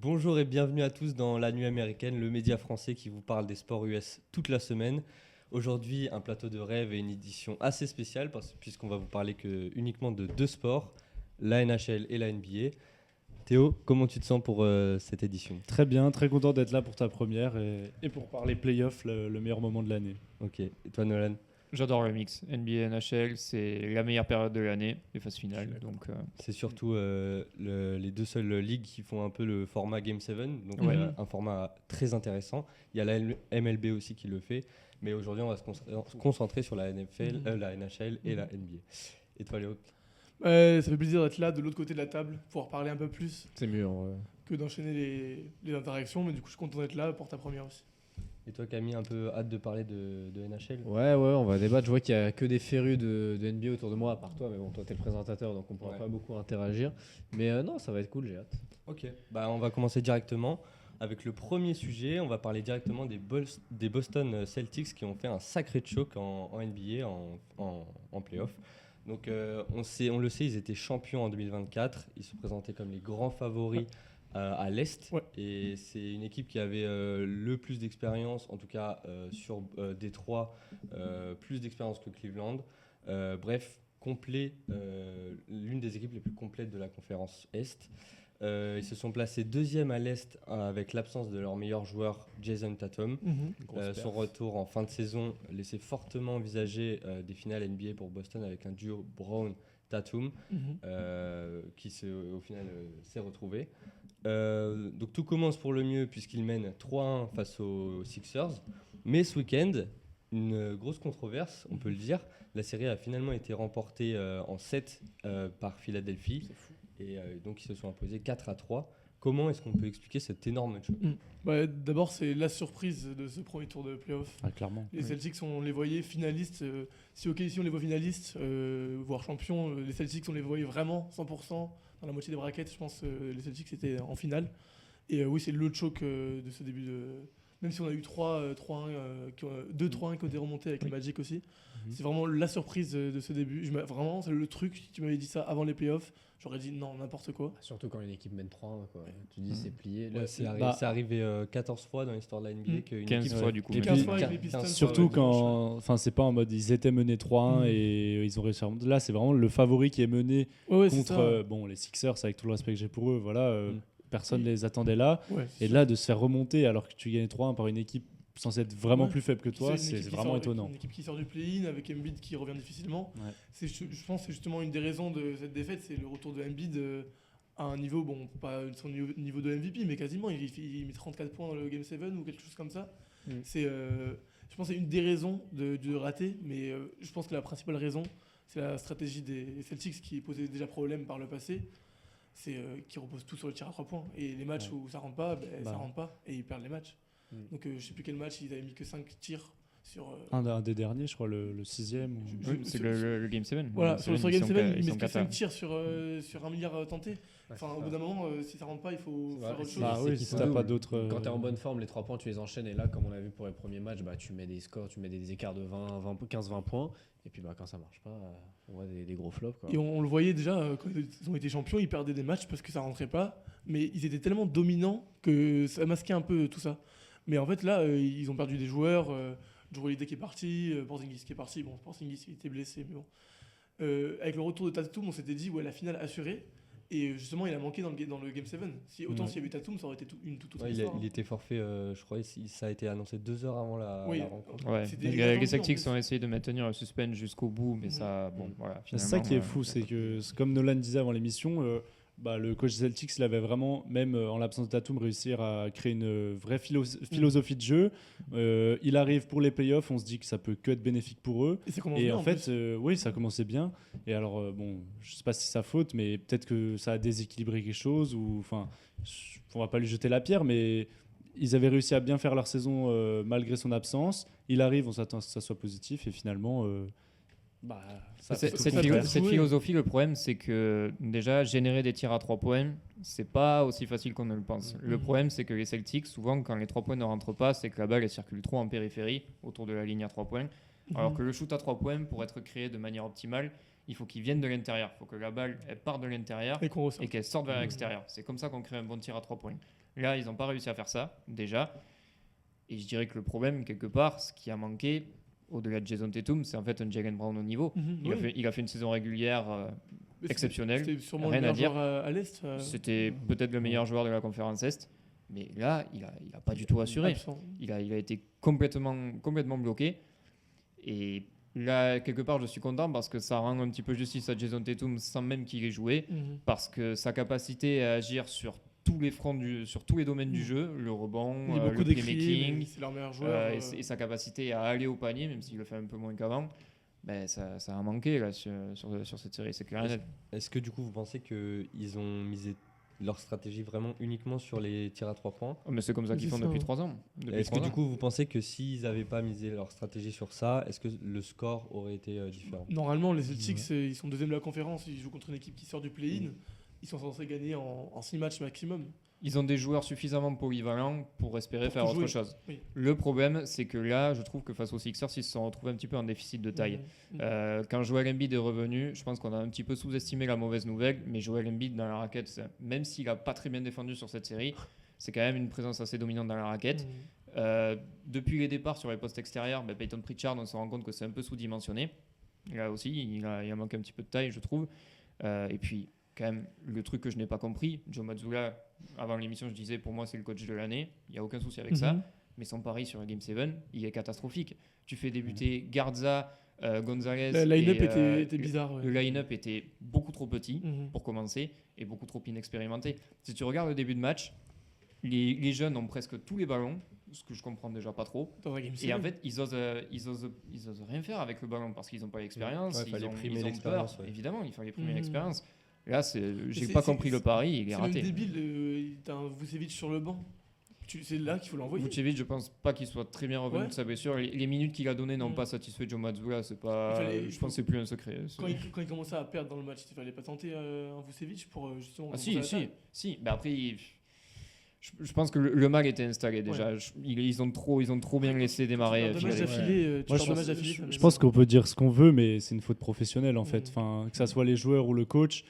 Bonjour et bienvenue à tous dans La Nuit Américaine, le média français qui vous parle des sports US toute la semaine. Aujourd'hui, un plateau de rêve et une édition assez spéciale puisqu'on va vous parler uniquement de deux sports, la NHL et la NBA. Théo, comment tu te sens pour cette édition ? Très bien, très content d'être là pour ta première et pour parler playoff, le meilleur moment de l'année. Ok, et toi Nolan ? J'adore le mix. NBA, NHL, c'est la meilleure période de l'année, les phases finales. Donc, C'est surtout les deux seules ligues qui font un peu le format Game 7, donc un format très intéressant. Il y a la MLB aussi qui le fait, mais aujourd'hui on va se concentrer sur la NFL, la NHL et la NBA. Et toi Léo ? Ça fait plaisir d'être là de l'autre côté de la table, pouvoir parler un peu plus C'est mieux que d'enchaîner les interactions, mais du coup je suis content d'être là pour ta première aussi. Et toi Camille, un peu hâte de parler de NHL ? Ouais, on va débattre. Je vois qu'il n'y a que des férus de NBA autour de moi, à part toi, mais bon, toi t'es le présentateur donc on pourra pas beaucoup interagir. Mais non, ça va être cool, j'ai hâte. Ok, on va commencer directement avec le premier sujet. On va parler directement des Boston Celtics qui ont fait un sacré choc en NBA, en playoff. Donc on le sait, ils étaient champions en 2024. Ils se présentaient comme les grands favoris à l'Est. Ouais. Et c'est une équipe qui avait le plus d'expérience, en tout cas sur Détroit, plus d'expérience que Cleveland. Bref, complet, l'une des équipes les plus complètes de la conférence Est. Ils se sont placés deuxième à l'Est avec l'absence de leur meilleur joueur Jason Tatum. Son retour en fin de saison laissait fortement envisager des finales NBA pour Boston avec un duo Brown-Tatum qui au final s'est retrouvé. Donc tout commence pour le mieux puisqu'ils mènent 3-1 face aux Sixers. Mais ce week-end, une grosse controverse, on peut le dire. La série a finalement été remportée en 7 par Philadelphie. C'est fou. Et donc ils se sont imposés 4-3. Comment est-ce qu'on peut expliquer cet énorme choc ? D'abord c'est la surprise de ce premier tour de playoff. Ah, clairement. Les Celtics, on les voyait finalistes. Si on les voit finalistes, voire champions, les Celtics on les voyait vraiment 100% dans la moitié des brackets. Je pense les Celtics étaient en finale. Et oui, c'est le choc de ce début de... Même si on a eu 2-3-1 qui ont été remontés avec les Magic aussi. C'est vraiment la surprise de ce début. Vraiment, c'est le truc, si tu m'avais dit ça avant les playoffs, j'aurais dit non, n'importe quoi. Surtout quand une équipe mène 3-1, quoi. Tu dis c'est plié. Ouais, Là, c'est arrivé 14 fois dans l'histoire de la NBA. 15 fois du coup. Et 15 puis, fois avec les Pistons. Surtout quand, enfin, c'est pas en mode ils étaient menés 3-1 et ils ont réussi à remonter. Là, c'est vraiment le favori qui est mené contre les Sixers, avec tout le respect que j'ai pour eux. Voilà, personne les attendait là. Ouais, Et là, de se faire remonter alors que tu gagnes 3-1 par une équipe censée être vraiment plus faible que toi, c'est vraiment étonnant. Une équipe qui sort du play-in avec Embiid qui revient difficilement. Ouais. Je pense que c'est justement une des raisons de cette défaite, c'est le retour de Embiid à un niveau, bon, pas son niveau de MVP, mais quasiment. Il met 34 points dans le Game 7 ou quelque chose comme ça. Je pense que c'est une des raisons de rater, mais je pense que la principale raison, c'est la stratégie des Celtics qui posait déjà problème par le passé. C'est qui repose tout sur le tir à 3 points. Et les matchs où ça rentre pas, ça rentre pas et ils perdent les matchs. Donc je sais plus quel match, ils avaient mis que 5 tirs sur... Un des derniers, je crois, le 6e. C'est le Game 7. Voilà, sur le Game 7, ils mettent que 5 4. tirs sur 1 milliard tenté. Enfin, au bout d'un moment, si ça rentre pas, il faut faire autre chose. Bah oui, si t'as pas d'autres... Quand t'es en bonne forme, les 3 points, tu les enchaînes. Et là, comme on l'a vu pour les premiers matchs, tu mets des scores, tu mets des écarts de 15-20 points. Et puis quand ça marche pas, on voit des gros flops, quoi. Et on le voyait déjà, quand ils ont été champions, ils perdaient des matchs parce que ça rentrait pas. Mais ils étaient tellement dominants que ça masquait un peu tout ça. Mais en fait, là, ils ont perdu des joueurs. Drew Holiday qui est parti, Porzingis qui est parti. Bon, Porzingis, il était blessé, mais bon. Avec le retour de Tatum, on s'était dit, la finale assurée. Et justement, il a manqué dans le Game 7. S'il y avait eu Tatum, ça aurait été une toute autre histoire. Il était forfait, je crois, ça a été annoncé 2 heures avant la rencontre. Ouais. Les Celtics ont essayé de maintenir le suspense jusqu'au bout, mais ça, bon, voilà. C'est ça qui est fou, c'est que, comme Nolan disait avant l'émission, le coach Celtics, il avait vraiment, même en l'absence de Tatum, réussir à créer une vraie philosophie de jeu. Il arrive pour les playoffs, on se dit que ça peut que être bénéfique pour eux. Et en fait, oui, ça commençait bien. Et alors, je sais pas si c'est sa faute, mais peut-être que ça a déséquilibré quelque chose. On va pas lui jeter la pierre, mais ils avaient réussi à bien faire leur saison malgré son absence. Il arrive, on s'attend à ce que ça soit positif, et finalement... cette philosophie, le problème, c'est que déjà, générer des tirs à 3 points, c'est pas aussi facile qu'on ne le pense. Le problème, c'est que les Celtics, souvent, quand les 3 points ne rentrent pas, c'est que la balle elle circule trop en périphérie, autour de la ligne à 3 points. Alors que le shoot à 3 points, pour être créé de manière optimale, il faut qu'il vienne de l'intérieur. Il faut que la balle elle parte de l'intérieur et qu'elle sorte vers l'extérieur. C'est comme ça qu'on crée un bon tir à 3 points. Là, ils n'ont pas réussi à faire ça, déjà. Et je dirais que le problème, quelque part, ce qui a manqué, au-delà de Jason Tatum, c'est en fait un Jaylen Brown au niveau. Il a fait une saison régulière exceptionnelle. C'était sûrement Rien le à meilleur dire. joueur à l'Est. C'était peut-être le meilleur joueur de la conférence Est. Mais là, il a pas du tout assuré. Absent. Il a été complètement bloqué. Et là, quelque part, je suis content parce que ça rend un petit peu justice à Jason Tatum sans même qu'il ait joué. Parce que sa capacité à agir sur tous les fronts, sur tous les domaines du jeu, le rebond, Il est beaucoup le décrié, playmaking, mais c'est leur meilleur joueur. et sa capacité à aller au panier, même s'il le fait un peu moins qu'avant, ben, ça a manqué là, sur cette série, c'est clair et net. Est-ce que du coup vous pensez qu'ils ont misé leur stratégie vraiment uniquement sur les tirs à 3 points? Oh, mais c'est comme ça qu'ils C'est font ça, depuis ouais. 3 ans. Est-ce que du coup vous pensez que s'ils n'avaient pas misé leur stratégie sur ça, est-ce que le score aurait été différent? Normalement, les Celtics, ils sont deuxième de la conférence. Ils jouent contre une équipe qui sort du play-in. Ils sont censés gagner en 6 matchs maximum. Ils ont des joueurs suffisamment polyvalents pour espérer Pour faire tout autre jouer. chose. Oui. Le problème, c'est que là, je trouve que face aux Sixers, ils se sont retrouvés un petit peu en déficit de taille. Quand Joel Embiid est revenu, je pense qu'on a un petit peu sous-estimé la mauvaise nouvelle, mais Joel Embiid dans la raquette, même s'il n'a pas très bien défendu sur cette série, c'est quand même une présence assez dominante dans la raquette. Depuis les départs sur les postes extérieurs, Peyton Pritchard, on se rend compte que c'est un peu sous-dimensionné. Là aussi, il a manqué un petit peu de taille, je trouve. Et puis, quand même, le truc que je n'ai pas compris, Joe Mazzulla, avant l'émission, je disais pour moi c'est le coach de l'année, il n'y a aucun souci avec ça, mais son pari sur le Game 7, il est catastrophique. Tu fais débuter Garza, Gonzalez. Le line-up et, était bizarre. Ouais. Le line-up était beaucoup trop petit pour commencer et beaucoup trop inexpérimenté. Si tu regardes le début de match, les jeunes ont presque tous les ballons, ce que je comprends déjà pas trop. Dans un Game Et en 7. fait, ils osent rien faire avec le ballon parce qu'ils n'ont pas l'expérience. Ouais, fallait primer ils ont l'expérience, peur. ouais. Évidemment, il fallait primer l'expérience. Là, j'ai c'est- pas c'est- compris le pari, il est C'est même raté. débile. T'as un Vucevic sur le banc. C'est là qu'il faut l'envoyer. Vucevic, je pense pas qu'il soit très bien revenu Ouais. de sa blessure. Les minutes qu'il a données n'ont pas satisfait Joe Mazzulla. C'est pas. Je pense que c'est plus un secret. Quand il commençait à perdre dans le match, il fallait pas tenter un Vucevic pour justement. Ah commencer à si. Mais après, je pense que le mal était installé déjà. Ils ont trop bien laissé démarrer. Tu perds deux matchs Philadelphie. d'affilée, tu Moi, perds deux matchs d'affilée, ça je met- pense qu'on peut dire ce qu'on veut, mais c'est une faute professionnelle en fait. Mm. Enfin, que ça soit les joueurs ou le coach,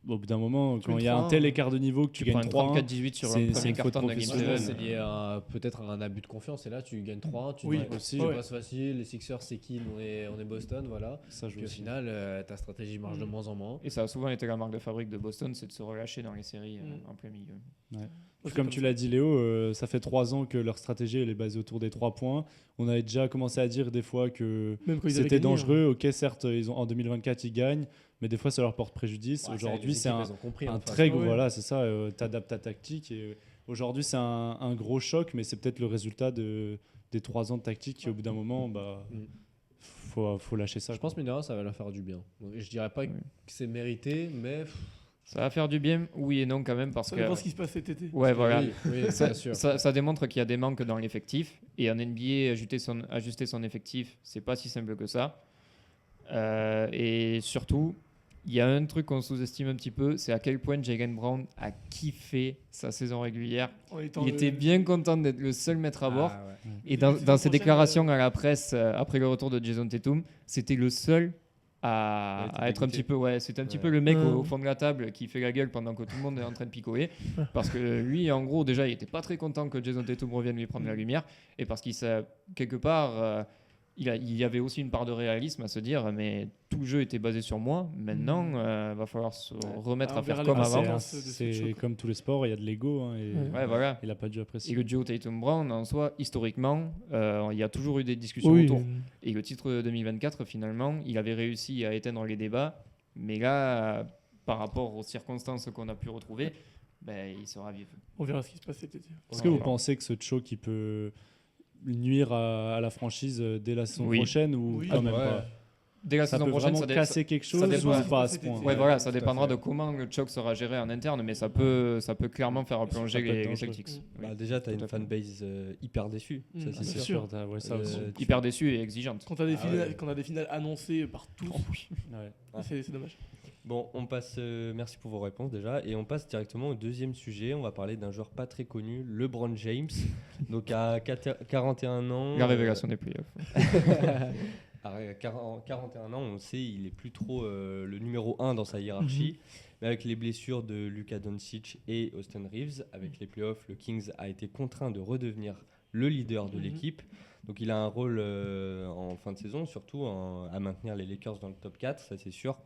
au bout d'un moment, quand mets il y a un 3-1, tel éccart de niveau que tu Tu prends gagnes un 3-1, 34-18 sur c'est le une premier faute carton de la Game professionnelle. 7. C'est lié peut-être à un abus de confiance. Et là, tu gagnes 3-1, tu Oui, te dis, aussi. je Ouais. passe facile, les Sixers, c'est qui? On est Boston, voilà. ça joue Puis au aussi. final, ta stratégie marche de moins en moins. Et ça a souvent été la marque de fabrique de Boston, c'est de se relâcher dans les séries en plein milieu. Puis comme tu l'as dit Léo, ça fait 3 ans que leur stratégie elle est basée autour des 3 points. On avait déjà commencé à dire des fois que Même quand ils avaient c'était gagné, dangereux. Ok, certes, en 2024 ils gagnent, mais des fois ça leur porte préjudice. Ouais, Aujourd'hui, les c'est équipes, un, elles ont compris, un en face. très gros. Ouais. Voilà, c'est ça. T'adaptes ta tactique. Et aujourd'hui, c'est un gros choc, mais c'est peut-être le résultat des 3 ans de tactique qui, au bout d'un moment, faut lâcher ça. Je pense, mine de rien, ça va leur faire du bien. Donc, je dirais pas que c'est mérité, mais. Ça va faire du bien, oui et non quand même, parce Ça que. dépend ce qui se passe cet été. Ouais, voilà. Oui, Ça, bien sûr. ça démontre qu'il y a des manques dans l'effectif. Et en NBA, ajuster son effectif, c'est pas si simple que ça. Et surtout, il y a un truc qu'on sous-estime un petit peu, c'est à quel point Jaylen Brown a kiffé sa saison régulière. En étant Il le- était bien content d'être le seul maître à bord. Ah, ouais. Et Depuis dans la saison ses prochaine, déclarations à la presse après le retour de Jason Tatum, c'était le seul à être un petit peu, c'était un petit peu le mec au fond de la table qui fait la gueule pendant que tout le monde est en train de picoler, parce que lui, en gros, déjà, il était pas très content que Jason Tatum revienne lui prendre la lumière, et parce qu'il quelque part, il y avait aussi une part de réalisme à se dire, mais tout le jeu était basé sur moi. Maintenant, va falloir se remettre Ah, à on faire verra comme les avant. conséquences de ce C'est choc. comme tous les sports, il y a de l'ego. Et Ouais, voilà. il a pas dû Et apprécier. le duo Tatum Brown, en soi, historiquement, il y a toujours eu des discussions Oui, autour. Et le titre 2024, finalement, il avait réussi à éteindre les débats. Mais là, par rapport aux circonstances qu'on a pu retrouver, il sera vif. on verra ce qui se passe cet été. Est-ce que vous pensez que ce choc il peut nuire à la franchise dès la saison prochaine ou Oui. quand même Ouais. pas? Dès la Ça saison peut prochaine, vraiment casser quelque chose dépend. ou pas à ce point? Ouais, voilà, ça tout à dépendra fait. de comment le choc sera géré en interne, mais ça peut clairement faire plonger peut être les dangereux. Celtics. Bah, déjà, tu as tout à une fait. fanbase hyper déçue, ça, Mm. c'est C'est sûr. sûr, ouais, ça Euh, aussi. Hyper déçu et exigeante. Quand t'as des Ah finales, ouais. quand on a des finales annoncées par tous, Ouais. c'est dommage. Bon, on passe. Merci pour vos réponses déjà. Et on passe directement au deuxième sujet. On va parler d'un joueur pas très connu, LeBron James. Donc à 41 ans. La révélation des playoffs. À 41 ans, on le sait, il est plus trop le numéro 1 dans sa hiérarchie. Mais avec les blessures de Luka Doncic et Austin Reeves, avec les playoffs, le Kings a été contraint de redevenir le leader de l'équipe. Donc il a un rôle en fin de saison, surtout à maintenir les Lakers dans le top 4, ça c'est sûr.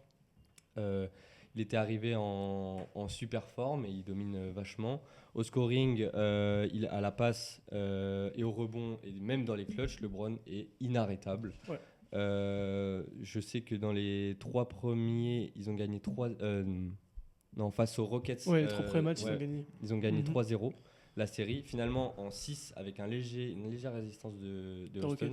Il était arrivé en super forme et il domine vachement. Au scoring, à la passe et au rebond, et même dans les clutches, LeBron est inarrêtable. Ouais. Je sais que dans les 3 premiers, ils ont gagné 3... non, face aux Rockets. Ouais, les 3 premiers matchs, ils ont gagné 3-0 la série. Finalement, en 6, avec une légère résistance de Houston.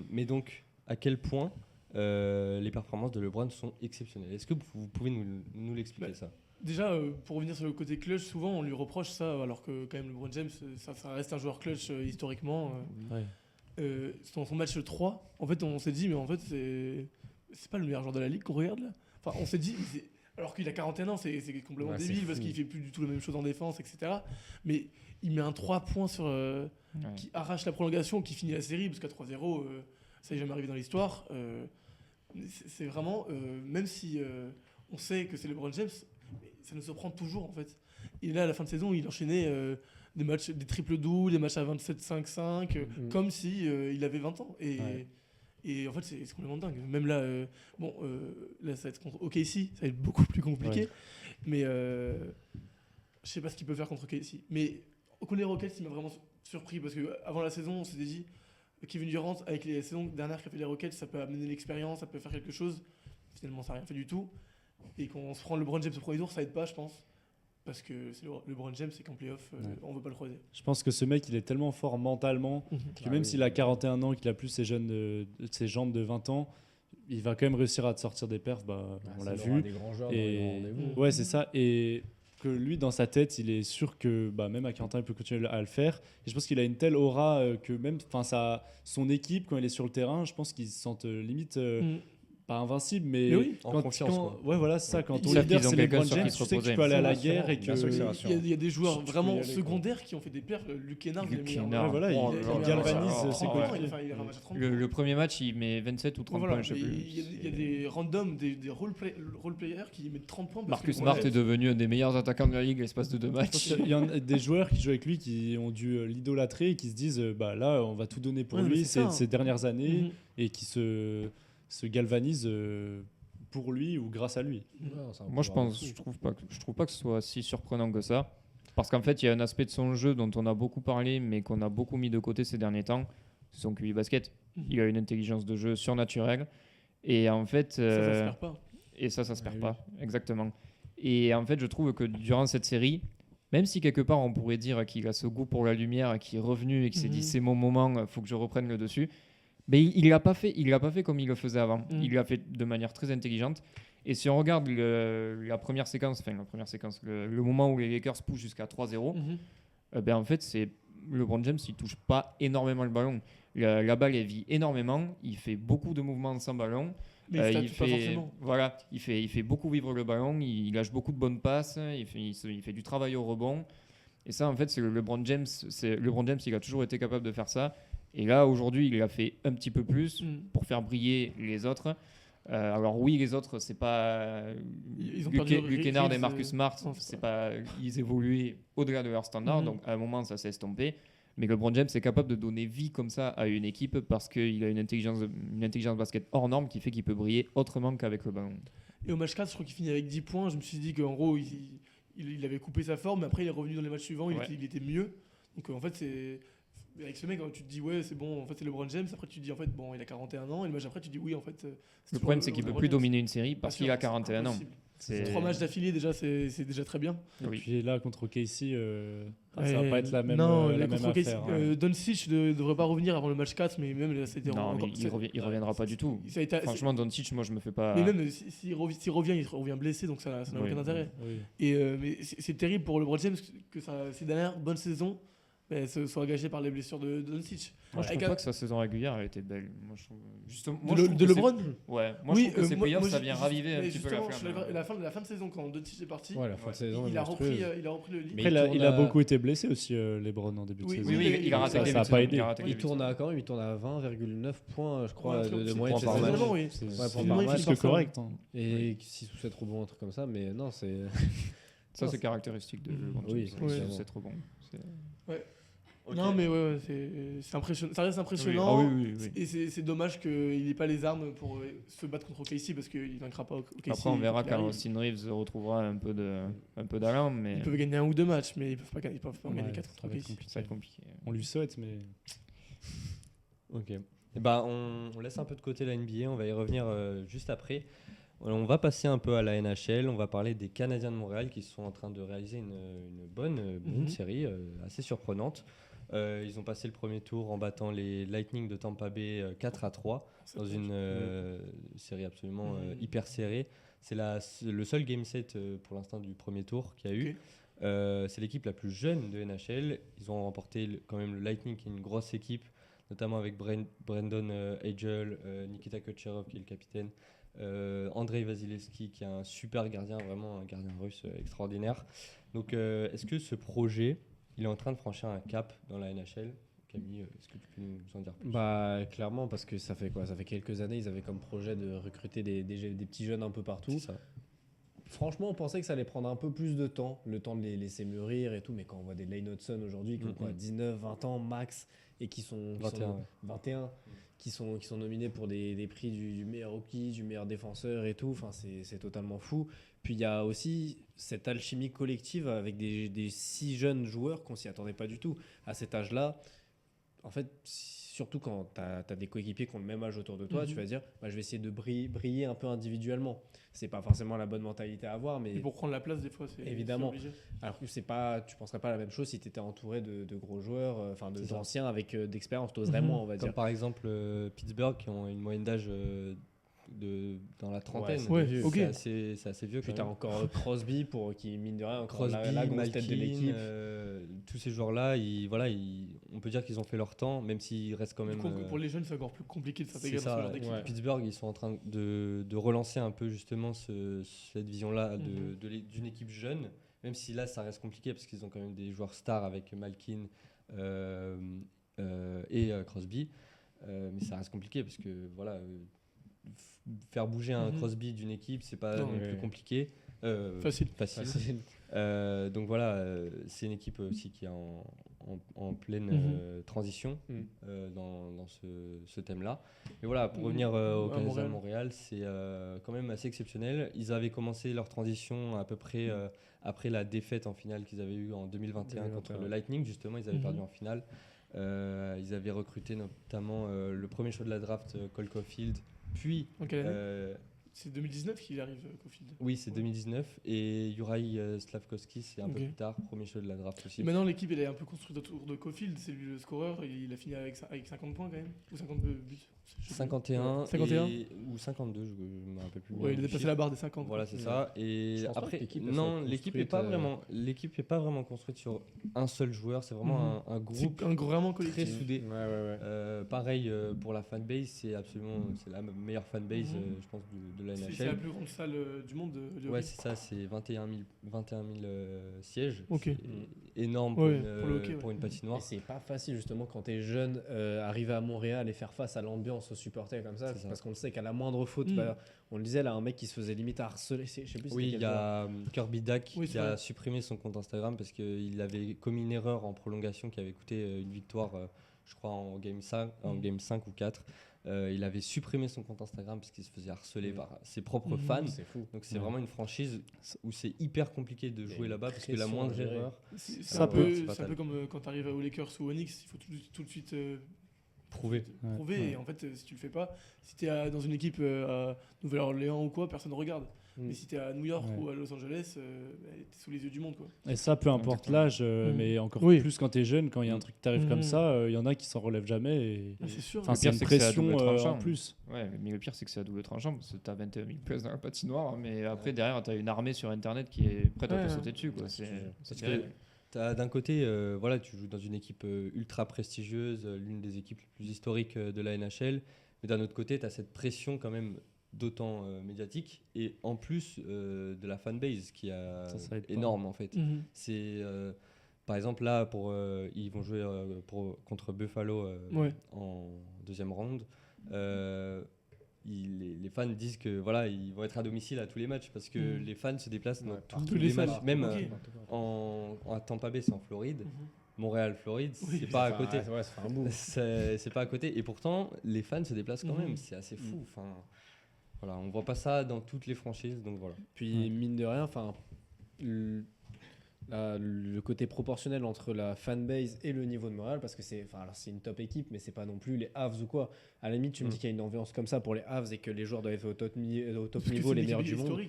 Mais donc, à quel point les performances de LeBron sont exceptionnelles. Est-ce que vous pouvez nous l'expliquer, ça ? Déjà, pour revenir sur le côté clutch, souvent on lui reproche ça, alors que quand même LeBron James, ça reste un joueur clutch historiquement. Dans son match 3, en fait, on s'est dit, mais en fait, c'est pas le meilleur joueur de la ligue qu'on regarde là. Enfin, on s'est dit, alors qu'il a 41 ans, c'est complètement débile parce qu'il fait plus du tout la même chose en défense, etc. Mais il met un 3 points qui arrache la prolongation, qui finit la série, parce qu'à 3-0, ça n'est jamais arrivé dans l'histoire. C'est vraiment, même si on sait que c'est LeBron James, ça nous surprend toujours en fait. Et là, à la fin de saison, il enchaînait des matchs, des triples-doubles, des matchs à 27-5-5, comme si il avait 20 ans. Et en fait, c'est complètement dingue. Même là, là, ça va être contre OKC, ça va être beaucoup plus compliqué. Ouais. Mais je sais pas ce qu'il peut faire contre OKC. Mais contre les Rockets, il m'a vraiment surpris parce qu'avant la saison, on s'était dit Kevin Durant, avec les saisons dernières qu'a fait les Rockets, ça peut amener l'expérience, ça peut faire quelque chose. Finalement, ça n'a rien fait du tout. Et quand on se prend LeBron James au premier tour, ça aide pas, je pense. Parce que LeBron James, c'est qu'en playoff, on veut pas le croiser. Je pense que ce mec, il est tellement fort mentalement que même s'il a 41 ans et qu'il a plus ses jambes de 20 ans, il va quand même réussir à te sortir des perfs. On l'a vu. Des grands joueurs ouais, c'est ça. Et que lui, dans sa tête, il est sûr que même à 40 ans, il peut continuer à le faire. Et je pense qu'il a une telle aura que même son équipe, quand il est sur le terrain, je pense qu'ils se sentent limite... pas invincible, mais oui, en confiance. Ouais, voilà, c'est ça. Quand ton leader, c'est LeBron James, tu sais que tu peux aller à la guerre et que... Il y a des joueurs vraiment secondaires qui ont fait des perfs. Luke Kennard, il galvanise ses coéquipiers. Le premier match, il met 27 ou 30 points, je sais plus. Il y a des randoms, des role-players qui mettent 30 points. Marcus Smart est devenu un des meilleurs attaquants de la ligue l'espace de 2 matchs. Il y a des joueurs qui jouent avec lui qui ont dû l'idolâtrer et qui se disent là, on va tout donner pour lui ces dernières années et qui se galvanise pour lui ou grâce à lui. Moi, je trouve pas que ce soit si surprenant que ça. Parce qu'en fait, il y a un aspect de son jeu dont on a beaucoup parlé, mais qu'on a beaucoup mis de côté ces derniers temps. C'est son QI basket. Il a une intelligence de jeu surnaturelle. Et en fait... ça se perd pas. Et ça se perd pas, exactement. Et en fait, je trouve que durant cette série, même si quelque part on pourrait dire qu'il a ce goût pour la lumière, qu'il est revenu et qu'il s'est dit c'est mon moment, il faut que je reprenne le dessus... Mais il l'a pas fait comme il le faisait avant. Il l'a fait de manière très intelligente. Et si on regarde la première séquence, le moment où les Lakers poussent jusqu'à 3-0, en fait, c'est LeBron James, il touche pas énormément le ballon. La balle, elle vit énormément. Il fait beaucoup de mouvements sans ballon. Mais il fait beaucoup vivre le ballon. Il lâche beaucoup de bonnes passes. Il fait du travail au rebond. Et ça, en fait, c'est LeBron James. LeBron James, il a toujours été capable de faire ça. Et là, aujourd'hui, il l'a fait un petit peu plus pour faire briller les autres. Alors oui, les autres, c'est pas Luke Kennard et Marcus Smart, ils évoluaient au-delà de leur standard, donc à un moment, ça s'est estompé. Mais LeBron James est capable de donner vie comme ça à une équipe parce qu'il a une intelligence basket hors norme qui fait qu'il peut briller autrement qu'avec le ballon. Et au match 4, je crois qu'il finit avec 10 points. Je me suis dit qu'en gros, il avait coupé sa forme, mais après, il est revenu dans les matchs suivants, il était mieux. Donc en fait, c'est... Avec ce mec, tu te dis ouais, c'est bon, en fait c'est LeBron James. Après tu te dis en fait bon, il a 41 ans et le match après tu te dis oui, en fait. Le problème c'est qu'il peut plus dominer une série parce qu'il a 41 ans. C'est 3 matchs d'affilée déjà, c'est déjà très bien. Et puis là contre OKC, ça va pas être la même. Non, la contre même OKC, affaire. Doncic ne devrait pas revenir avant le match 4, mais même là c'était. Non, mais il reviendra pas du tout. Franchement, Doncic, moi je me fais pas. Mais même s'il revient, il revient blessé, donc ça n'a aucun intérêt. Et mais c'est terrible pour LeBron James que ses dernières bonnes saisons soit gâché par les blessures de Doncic. Moi, je Avec trouve un- pas que sa saison régulière elle était belle. Moi, je trouve, justement, De je trouve que LeBron Ouais, moi Oui, je trouve que ces moi- playoffs moi, ça vient raviver un mais petit peu la justement, je suis flamme. d'accord. La fin de saison, quand Doncic est parti, Ouais, la fin de saison. il est a repris monstrueuse. le lead. Mais Après, il il a tourne à- beaucoup été blessé aussi, LeBron, en début de Oui, saison. Oui, oui, il a raté Ça, le ça a début pas de aidé. saison, il a raté le Il début de tourne saison. à quand même, il tourne à 20,9 points, je crois, Ouais, de c'est- moyenne points cette par match. saison. Oui. C'est Ouais, c'est pour moi, il par finit match. plus que correct. hein. Et 6 ou 7 rebonds, un truc comme ça, mais non, c'est. Ça, c'est caractéristique de LeBron Oui, James. oui. C'est trop bon. C'est- Non, mais c'est impressionnant. Ça reste Ah impressionnant. oui, oui, oui. Et c'est dommage qu'il n'ait pas les armes pour se battre contre OKC parce qu'il ne vaincra pas OKC. Après, on verra il quand arrive. Austin Reeves retrouvera un peu d'allant, mais Ils peuvent gagner 1 ou 2 matchs, mais ils peuvent pas en Ouais, gagner 4 ça contre va être OKC. compliqué. ça va être compliqué. On lui souhaite, mais Ok. Et bah, on laisse un peu de côté la NBA, on va y revenir juste après. On va passer un peu à la NHL, on va parler des Canadiens de Montréal qui sont en train de réaliser une bonne série, assez surprenante. Ils ont passé le premier tour en battant les Lightning de Tampa Bay 4-3 dans une série absolument hyper serrée. C'est le seul game set pour l'instant du premier tour qu'il y a eu. C'est l'équipe la plus jeune de NHL. Ils ont remporté quand même le Lightning qui est une grosse équipe, notamment avec Brandon Hagel, Nikita Kucherov qui est le capitaine, Andrei Vasilevskiy qui est un super gardien, vraiment un gardien russe extraordinaire. Donc est-ce que ce projet, il est en train de franchir un cap dans la NHL? Camille, est-ce que tu peux nous en dire plus? Bah, clairement, parce que ça fait quoi? Ça fait quelques années, ils avaient comme projet de recruter des petits jeunes un peu partout. C'est ça. Franchement, on pensait que ça allait prendre un peu plus de temps, le temps de les laisser mûrir et tout, mais quand on voit des Lane Hudson aujourd'hui qui ont quoi, 19, 20 ans max et qui sont 21, qui sont nominés pour des prix du meilleur rookie, du meilleur défenseur et tout, enfin, c'est totalement fou. Puis il y a aussi cette alchimie collective avec des si jeunes joueurs qu'on s'y attendait pas du tout. À cet âge-là, en fait, surtout quand tu as des coéquipiers qui ont le même âge autour de toi, tu vas dire bah, je vais essayer de briller un peu individuellement. C'est pas forcément la bonne mentalité à avoir, mais Et pour prendre la place, des fois, c'est Évidemment. c'est obligé. alors que tu penserais pas la même chose si tu étais entouré de gros joueurs, enfin C'est ça. d'anciens avec d'expérience, tu oserais moins, on va Comme dire. par exemple Pittsburgh qui ont une moyenne d'âge dans la trentaine. c'est Ouais, vieux. ok. C'est assez vieux Puis quand tu as même. encore Crosby pour qui mine de rien encore Crosby, la grosse tête de Malkin, l'équipe. tous ces joueurs-là, on peut dire qu'ils ont fait leur temps, même s'ils restent quand même. Pour les jeunes, c'est encore plus compliqué de s'intégrer C'est dans ce ça. genre d'équipe. Ouais. Pittsburgh, ils sont en train de relancer un peu justement cette vision-là d'une équipe jeune, même si là ça reste compliqué parce qu'ils ont quand même des joueurs stars avec Malkin et Crosby, mais ça reste compliqué parce que voilà, faire bouger un Crosby d'une équipe, c'est pas Non, non plus compliqué. Facile. Facile. Donc voilà, c'est une équipe aussi qui est en pleine transition dans ce thème-là. Et voilà, pour revenir au Canadien de Montréal, c'est quand même assez exceptionnel. Ils avaient commencé leur transition à peu près après la défaite en finale qu'ils avaient eue en 2021 contre le Lightning. Justement, ils avaient perdu en finale. Ils avaient recruté notamment le premier choix de la draft, Cole Caulfield, puis... En quelle année C'est 2019 qu'il arrive, Caulfield. Oui, c'est 2019. Et Juraj Slavkovski, c'est un peu Ok. plus tard, premier choix de la draft aussi. Et maintenant, l'équipe elle est un peu construite autour de Caulfield. C'est lui le scoreur. Il a fini avec 50 points quand même. Ou 52 buts. Je sais plus. 51, 51. Ou 52, je ne me rappelle plus. bien Ouais, il a du dépassé chiffre. la barre des 50. Voilà, c'est ça. Et Je pense pas après, que l'équipe, elle non, soit l'équipe n'est construite, pas vraiment construite sur un seul joueur. C'est vraiment un groupe C'est vraiment très collectif. soudé. Ouais. Pareil pour la fanbase, c'est la meilleure fanbase, je pense, de la C'est la NHL. plus grande salle du monde de Ouais, hockey. c'est ça, c'est 21 000 sièges. Ok. C'est énorme pour, Ouais, pour le hockey, pour une Et patinoire. c'est pas facile justement quand t'es jeune, arriver à Montréal et faire face à l'ambiance, aux supporters comme ça, C'est ça. parce qu'on le sait qu'à la moindre faute, bah, on le disait là, un mec qui se faisait limite harceler, je sais plus c'était Oui, quel il y a Kirby Dack Oui, qui c'est a vrai. supprimé son compte Instagram parce qu'il avait commis une erreur en prolongation qui avait coûté une victoire, je crois, en game 5 ou 4. Il avait supprimé son compte Instagram parce qu'il se faisait harceler par ses propres fans. C'est fou. Donc c'est vraiment une franchise où c'est hyper compliqué de jouer là-bas parce que la pression moindre à gérer. erreur, C'est Ça un peut. peu, C'est c'est un fatal. peu comme quand tu arrives aux Lakers ou au Knicks, il faut tout de suite prouvé. prouver. Ouais. Et en fait, si tu le fais pas, si tu es dans une équipe à Nouvelle-Orléans ou quoi, personne ne regarde. Mais si tu es à New York Ouais. ou à Los Angeles, tu es sous les yeux du monde. Quoi. Et ça, peu importe l'âge, mais encore Oui. plus quand tu es jeune, quand il y a un truc qui t'arrive comme ça, il y en a qui s'en relèvent jamais. Et, Ah, c'est sûr. enfin, Le c'est pire, une c'est que c'est à pression double tranchant. en plus. Ouais, mais le pire, c'est que c'est à double tranchant parce que t'as 21 000 places dans la patinoire, mais après, derrière, t'as une armée sur internet qui est prête à Ouais. te sauter dessus. Quoi. C'est Parce terrible. que d'un côté, voilà, tu joues dans une équipe ultra prestigieuse, l'une des équipes les plus historiques de la NHL, mais d'un autre côté, tu as cette pression quand même d'autant médiatique, et en plus de la fanbase qui est énorme en fait. C'est par exemple là, ils vont jouer contre Buffalo en deuxième round. Les fans disent que voilà, ils vont être à domicile à tous les matchs parce que les fans se déplacent dans tous les matchs, même à Tampa Bay, c'est en Floride. Montréal, Floride, c'est pas à côté. C'est pas à côté, et pourtant les fans se déplacent quand même. C'est assez fou. Enfin, voilà, on voit pas ça dans toutes les franchises, donc voilà. Puis mine de rien, enfin, le côté proportionnel entre la fanbase et le niveau de morale, parce que c'est une top équipe, mais c'est pas non plus les Avs ou quoi. À la limite, tu me dis qu'il y a une ambiance comme ça pour les Avs et que les joueurs doivent être au top niveau, les meilleurs du monde.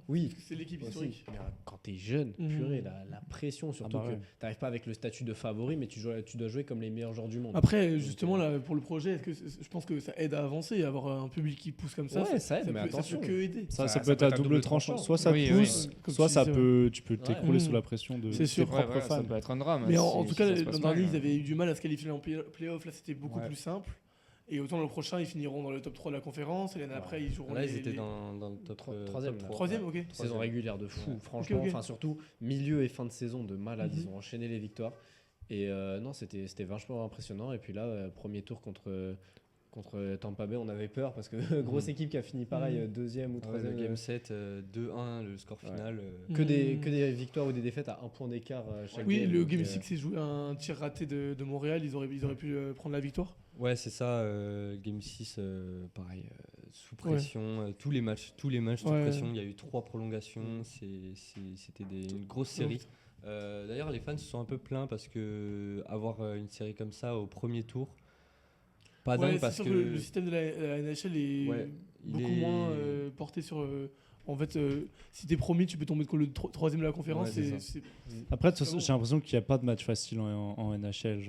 Oui, c'est l'équipe aussi. historique. Mais quand t'es jeune, purée, la pression, surtout que t'arrives pas avec le statut de favori, mais tu dois jouer comme les meilleurs joueurs du monde. Après, justement, là, pour le projet, je pense que ça aide à avancer, à avoir un public qui pousse comme ça. Ouais, ça aide, mais attention. Ça peut que aider. Ça peut être à double tranchant. Soit ça te pousse, soit tu peux t'écrouler sous la pression de tes propres fans. Ça peut être un drame. Mais en tout cas, l'an dernier, ils avaient eu du mal à se qualifier en play-off. Là, c'était beaucoup plus simple. Et autant le prochain, ils finiront dans le top 3 de la conférence. Et l'année après, ils joueront. Là, ils étaient dans le top 3e. 3e, ok. Saison régulière de fou, franchement. Enfin, surtout milieu et fin de saison de malade. Ils ont enchaîné les victoires. Et non, c'était vachement impressionnant. Et puis là, premier tour contre Tampa Bay, on avait peur parce que grosse équipe qui a fini pareil, deuxième ou troisième. Le game 7, 2-1, le score final. Que des victoires ou des défaites à un point d'écart chaque game. Oui, le game 6 s'est joué un tir raté de Montréal, ils auraient pu prendre la victoire. Ouais, c'est ça, game 6, pareil, sous pression, tous les matchs sous pression, il y a eu 3 prolongations, c'était une grosse série. D'ailleurs, les fans se sont un peu plaints parce que avoir une série comme ça au premier tour, pas dingue parce que le système de la NHL est beaucoup moins porté sur. En fait, si t'es promis, tu peux tomber le troisième de la conférence. Après, j'ai l'impression qu'il n'y a pas de match facile en NHL.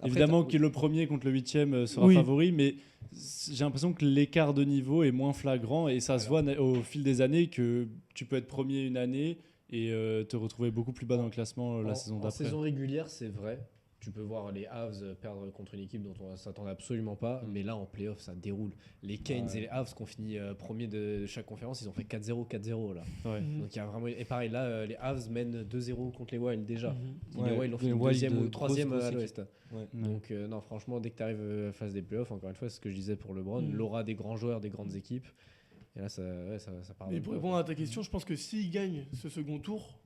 Évidemment que le premier contre le 8e sera favori, mais j'ai l'impression que l'écart de niveau est moins flagrant et ça se voit au fil des années que tu peux être premier une année et te retrouver beaucoup plus bas dans le classement la saison d'après. En saison régulière, c'est vrai. Tu peux voir les Avs perdre contre une équipe dont on ne s'attendait absolument pas, mais là en playoff ça déroule. Les Canes et les Avs qui ont fini premier de chaque conférence, ils ont fait 4-0, 4-0 là. Donc il y a vraiment. Et pareil là, les Avs mènent 2-0 contre les Wild déjà. Les Wild ont fini deuxième ou troisième à l'Ouest. Donc non, franchement, dès que tu arrives phase des playoffs, encore une fois, c'est ce que je disais pour LeBron, l'aura des grands joueurs, des grandes équipes. Et là ça part. Mais pour répondre à ta question, je pense que s'ils gagnent ce second tour,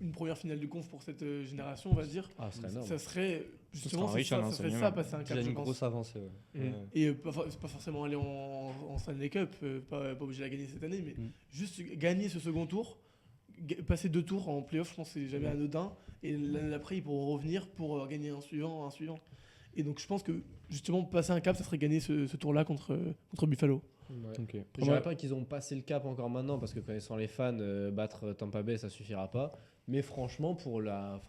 une première finale de conf pour cette génération, on va dire, ça serait justement ça serait ça, passer un cap. Il y a une grosse avancée. Et pas forcément aller en Stanley Cup, pas obligé de la gagner cette année, mais juste gagner ce second tour, passer 2 tours en playoff, je pense que c'est jamais anodin. Et l'année d'après, ils pourront revenir pour gagner un suivant. Et donc je pense que justement passer un cap, ça serait gagner ce tour-là contre Buffalo. Je dirais pas qu'ils ont passé le cap encore maintenant parce que connaissant les fans, battre Tampa Bay ça suffira pas, mais franchement pour la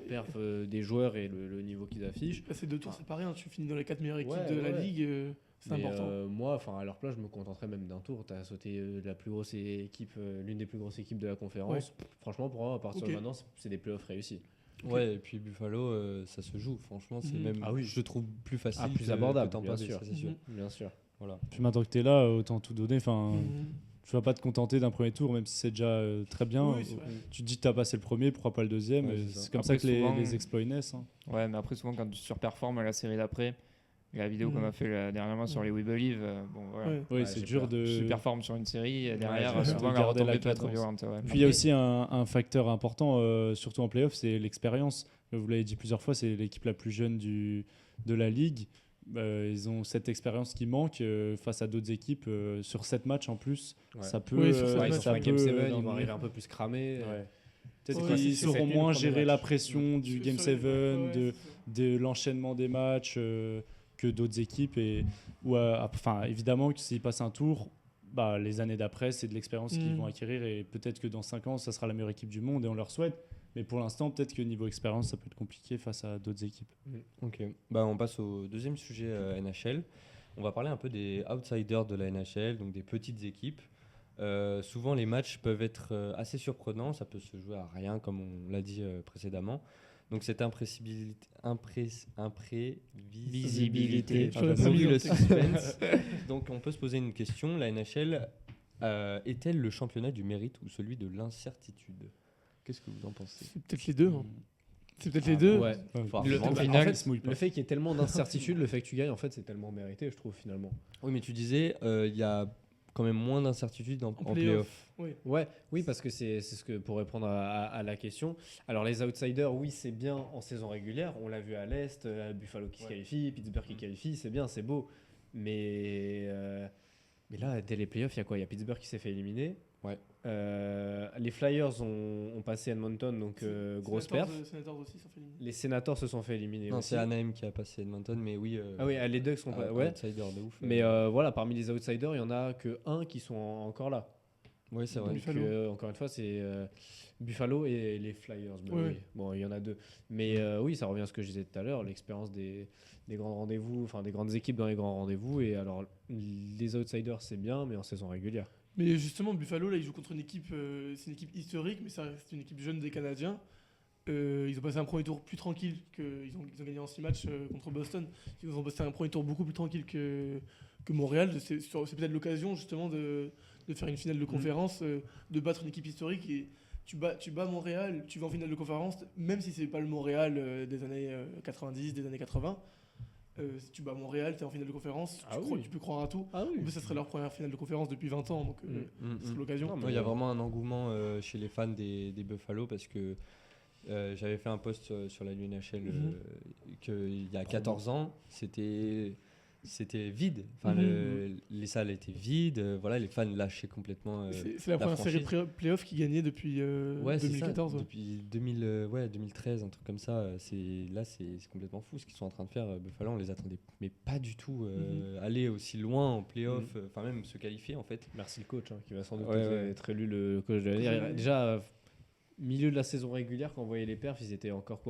perf des joueurs et le niveau qu'ils affichent, passer 2 tours c'est pas rien, tu finis dans les 4 meilleures équipes de la ligue, c'est important. Moi à leur place je me contenterais même d'un tour. T'as sauté la plus grosse équipe, l'une des plus grosses équipes de la conférence. Franchement pour moi à partir de maintenant c'est des playoffs réussis. Ouais, et puis Buffalo ça se joue, franchement c'est même je trouve plus facile, plus abordable, que Tampa Bay, ça, c'est sûr. Bien sûr. Voilà. Puis maintenant que tu es là, autant tout donner. Tu vas pas te contenter d'un premier tour, même si c'est déjà très bien. Tu te dis que tu as passé le premier, pourquoi pas le deuxième. C'est comme ça que les exploits naissent. Ouais, mais après, souvent, quand tu surperformes à la série d'après, la vidéo qu'on a fait dernièrement sur les We Believe, c'est dur de. Tu performes sur une série, et derrière, souvent, la retombée peut être violente. Puis il y a aussi un facteur important, surtout en playoff, c'est l'expérience. Vous l'avez dit plusieurs fois, c'est l'équipe la plus jeune de la ligue. Ils ont cette expérience qui manque face à d'autres équipes sur 7 matchs en plus. Ça peut. Sur un Game 7, ils vont arriver un peu plus cramés. Peut-être qu'ils sauront moins gérer la pression du Game 7, de l'enchaînement des matchs que d'autres équipes. Évidemment, que s'ils passent un tour, les années d'après, c'est de l'expérience qu'ils vont acquérir. Et peut-être que dans 5 ans, ça sera la meilleure équipe du monde et on leur souhaite. Mais pour l'instant, peut-être que niveau expérience, ça peut être compliqué face à d'autres équipes. Ok. On passe au deuxième sujet NHL. On va parler un peu des outsiders de la NHL, donc des petites équipes. souvent les matchs peuvent être assez surprenants, ça peut se jouer à rien comme on l'a dit précédemment. Donc cette imprévisibilité nourrit le suspense. Donc on peut se poser une question, la NHL est-elle le championnat du mérite ou celui de l'incertitude ? Qu'est-ce que vous en pensez ? C'est peut-être les deux. C'est peut-être les deux. Ouais. Le fait qu'il y ait tellement d'incertitudes, le fait que tu gagnes, en fait, c'est tellement mérité, je trouve, finalement. Oui, mais tu disais, il y a quand même moins d'incertitudes en play-off. Oui, parce que c'est ce que, pour répondre à la question. Alors, les outsiders, oui, c'est bien en saison régulière. On l'a vu à l'Est, Buffalo qui se qualifie, Pittsburgh qui qualifie, c'est bien, c'est beau. Mais là, dès les playoffs, il y a quoi ? Il y a Pittsburgh qui s'est fait éliminer. Ouais. Les Flyers ont passé Edmonton, donc grosse perf. Les Senators se sont fait éliminer. Non, aussi. c'est Anaheim qui a passé Edmonton, mais oui. Ah oui, les Ducks sont pas. Ouais. Outsiders de ouf. Mais voilà, parmi les outsiders, il y en a que un qui sont encore là. Oui, c'est vrai. Donc, encore une fois, c'est Buffalo et les Flyers. Oui. Bon, il y en a deux. Mais oui, ça revient à ce que je disais tout à l'heure, l'expérience des grands rendez-vous, enfin des grandes équipes dans les grands rendez-vous. Et alors, les outsiders, c'est bien, mais en saison régulière. Mais justement, Buffalo, là, ils jouent contre une équipe, c'est une équipe historique, mais ça reste une équipe jeune des Canadiens. Ils ont passé un premier tour plus tranquille, ils ont gagné en 6 matchs contre Boston. Ils ont passé un premier tour beaucoup plus tranquille que Montréal. C'est peut-être l'occasion justement de faire une finale de conférence, de battre une équipe historique. Et tu bats Montréal, tu vas en finale de conférence, même si c'est pas le Montréal des années 90, des années 80. Si tu bats Montréal, tu es en finale de conférence, tu peux croire à tout. En plus, ça serait leur première finale de conférence depuis 20 ans, donc c'est l'occasion. Il y a vraiment un engouement chez les fans des Buffalo parce que j'avais fait un post sur la NHL qu'il y a 14 ans, c'était vide. Enfin, les salles étaient vides, voilà, les fans lâchaient complètement. C'est la première série playoff qui gagnait depuis 2014. Ça, depuis 2013, un truc comme ça. C'est complètement fou ce qu'ils sont en train de faire. Buffalo, on les attendait, mais pas du tout. Aller aussi loin en playoff, enfin même se qualifier en fait. Merci le coach qui va sans doute être élu le coach de l'année. Déjà, milieu de la saison régulière, quand on voyait les perfs, ils étaient encore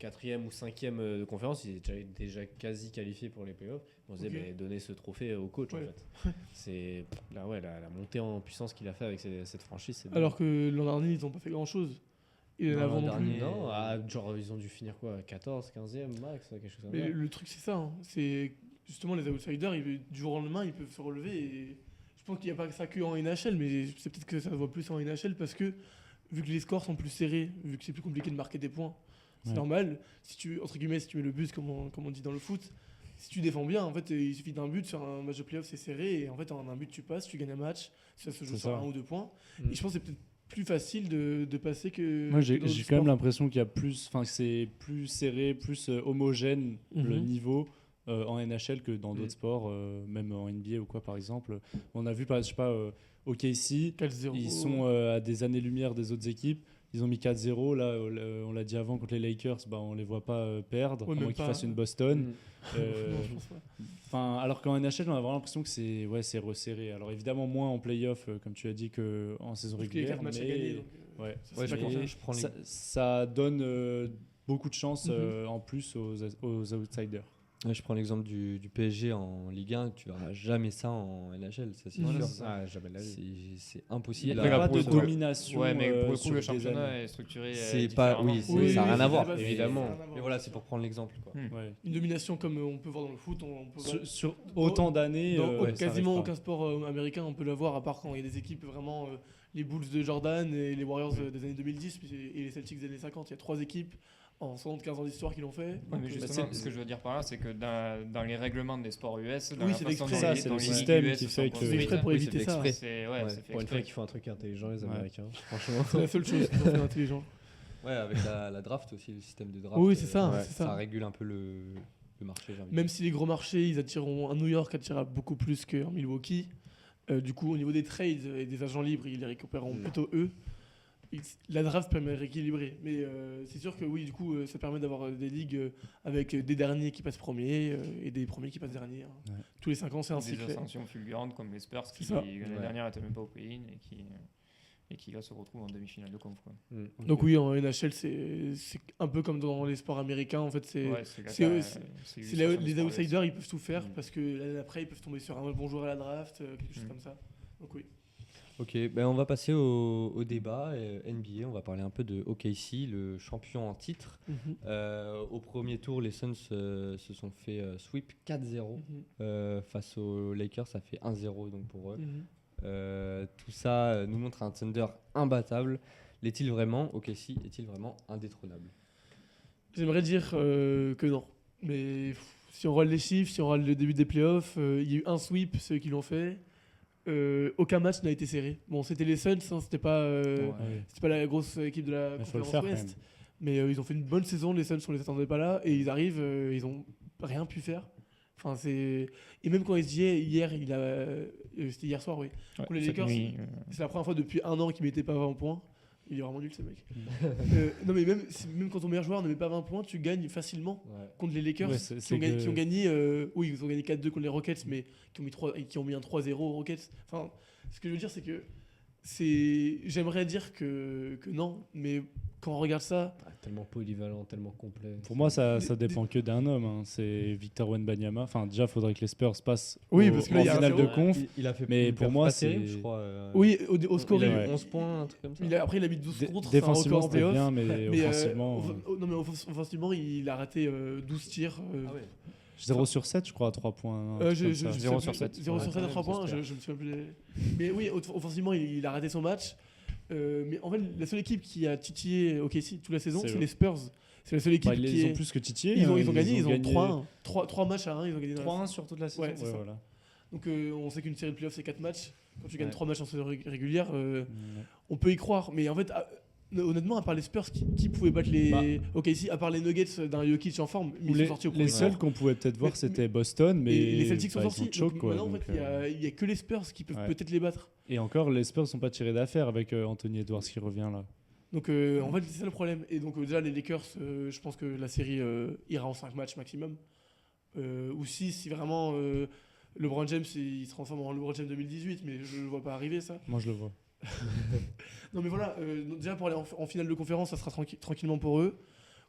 4e ou 5e de conférence, ils étaient déjà quasi qualifiés pour les playoffs. On se disait, donner ce trophée au coach, en fait. C'est la montée en puissance qu'il a fait avec cette franchise. Alors que l'an dernier, ils n'ont pas fait grand-chose. Et l'avant dernier, genre, ils ont dû finir 14, 15e max, quelque chose comme ça. Mais le truc, c'est ça. C'est justement les outsiders, du jour au lendemain, ils peuvent se relever. Et je pense qu'il n'y a pas que ça que en NHL, mais c'est peut-être que ça se voit plus en NHL parce que, vu que les scores sont plus serrés, vu que c'est plus compliqué de marquer des points, c'est normal. Si tu mets le bus, comme on dit dans le foot, si tu défends bien, en fait, il suffit d'un but sur un match de playoff, c'est serré. Et en fait, en un but, tu passes, tu gagnes un match. Ça se joue sur 1 ou 2 points. Et je pense que c'est peut-être plus facile de passer que. Moi, j'ai quand même l'impression qu'il y a plus, que c'est plus serré, plus homogène le niveau en NHL que dans d'autres sports, même en NBA ou quoi, par exemple. On a vu, je sais pas, au KC, ils sont à des années-lumière des autres équipes. Ils ont mis 4-0. Là, on l'a dit avant, contre les Lakers, on les voit pas perdre, à moins qu'ils fassent une Boston. Alors qu'en NHL, on a vraiment l'impression que c'est resserré. Alors évidemment, moins en play-off, comme tu as dit, qu'en saison régulière. Il y a 4 matchs à gagner. Ça donne beaucoup de chance en plus aux outsiders. Ouais, je prends l'exemple du PSG en Ligue 1, tu verras jamais ça en NHL, ça c'est sûr. Jamais de la vie. C'est impossible. Il n'y a pas de domination. Ouais, mais pour le coup, le championnat est structuré. C'est pas, ça n'a rien à voir, évidemment. Mais voilà, c'est pour prendre l'exemple. Une domination comme on peut voir dans le foot. Sur autant d'années. Quasiment aucun sport américain, on peut l'avoir, à part quand il y a des équipes vraiment. Les Bulls de Jordan et les Warriors des années 2010 et les Celtics des années 50. Il y a 3 équipes en 75 ans d'histoire qui l'ont fait. Ouais, mais justement, ce que je veux dire par là, c'est que dans les règlements des sports US, c'est le système qui fait que c'est exprès pour éviter ça. C'est pour une fois qu'ils font un truc intelligent, les Américains. Franchement, c'est la seule chose qu'ils ont fait intelligent. Ouais, avec la draft aussi, le système de draft. Oui, c'est ça. Ça régule un peu le marché. Même si les gros marchés, ils attireront. Un New York attirera beaucoup plus qu'un Milwaukee. Du coup, au niveau des trades et des agents libres, ils les récupéreront plutôt eux. La draft permet de rééquilibrer, mais c'est sûr que oui, du coup, ça permet d'avoir des ligues avec des derniers qui passent premiers et des premiers qui passent derniers. Tous les 5 ans, c'est un cycle. Des ascensions fulgurantes comme les Spurs qui l'année dernière n'étaient même pas au play-in et qui là se retrouvent en demi-finale de conf. Donc oui, en NHL, c'est un peu comme dans les sports américains. En fait, les outsiders, ils peuvent tout faire parce que l'année d'après, ils peuvent tomber sur un bon joueur à la draft, quelque chose comme ça. Donc oui. Ok, ben on va passer au débat NBA. On va parler un peu de OKC, le champion en titre. Au premier tour, les Suns se sont fait sweep 4-0 face aux Lakers. Ça fait 1-0 donc pour eux. Tout ça nous montre un Thunder imbattable. L'est-il vraiment OKC est-il vraiment indétrônable? J'aimerais dire que non. Mais si on regarde les chiffres, si on regarde le début des playoffs, il y a eu un sweep, ceux qui l'ont fait. Aucun match n'a été serré. Bon, c'était les Suns, hein, c'était pas la grosse équipe de la conférence Ouest. Mais ils ont fait une bonne saison, les Suns, on les attendait pas là. Et ils arrivent, ils ont rien pu faire. Enfin, et même quand SGA, hier, c'était hier soir, oui. Pour les Lakers, c'est la première fois depuis 1 an qu'ils mettaient pas 20 points. Il est vraiment nul ce mec. Non mais même quand ton meilleur joueur ne met pas 20 points, tu gagnes facilement contre les Lakers qui ont gagné ils ont gagné 4-2 contre les Rockets mais qui ont mis un 3-0 aux Rockets. Enfin, ce que je veux dire c'est que j'aimerais dire que non, mais quand on regarde ça, tellement polyvalent, tellement complet. Pour moi, ça dépend que d'un homme. Hein. C'est Victor Wembanyama. Enfin, déjà, il faudrait que les Spurs passent parce que là, en finale de conf. Il a fait mais pour moi, c'est. Je crois, oui, au score, il a eu 11 points, un truc comme ça. Après, il a mis 12 contre. Défensivement, c'était bien, mais offensivement. Offensivement, il a raté 12 tirs. 0 sur 7, je crois, à 3 points. 0 sur 7. 0 sur 7 à 3 points, je me souviens plus. Mais oui, offensivement, il a raté son match. Mais en fait, la seule équipe qui a titillé OKC toute la saison, c'est les Spurs. C'est la seule équipe ils ont plus que titillé. Ils ont gagné, ils ont 3 matchs à 1. Ils ont gagné 3-1 sur toute la saison. Ouais, c'est ça. Voilà. Donc on sait qu'une série de playoffs, c'est 4 matchs. Quand tu gagnes 3 matchs en saison régulière, on peut y croire. Mais en fait, honnêtement, à part les Spurs, qui pouvaient battre les OKC, à part les Nuggets d'un Jokic en forme, ils sont sortis au premier tour. Les seuls qu'on pouvait peut-être voir, c'était Boston, mais les Celtics sont sortis. Maintenant, en fait, il y a que les Spurs qui peuvent peut-être les battre. Et encore, les Spurs sont pas tirés d'affaire avec Anthony Edwards qui revient là. Donc en fait, c'est ça le problème. Et donc déjà, les Lakers, je pense que la série ira en 5 matchs maximum. Ou si vraiment LeBron James il se transforme en LeBron James 2018, mais je le vois pas arriver ça. Moi, je le vois. Non mais voilà, déjà pour aller en finale de conférence, ça sera tranquillement pour eux.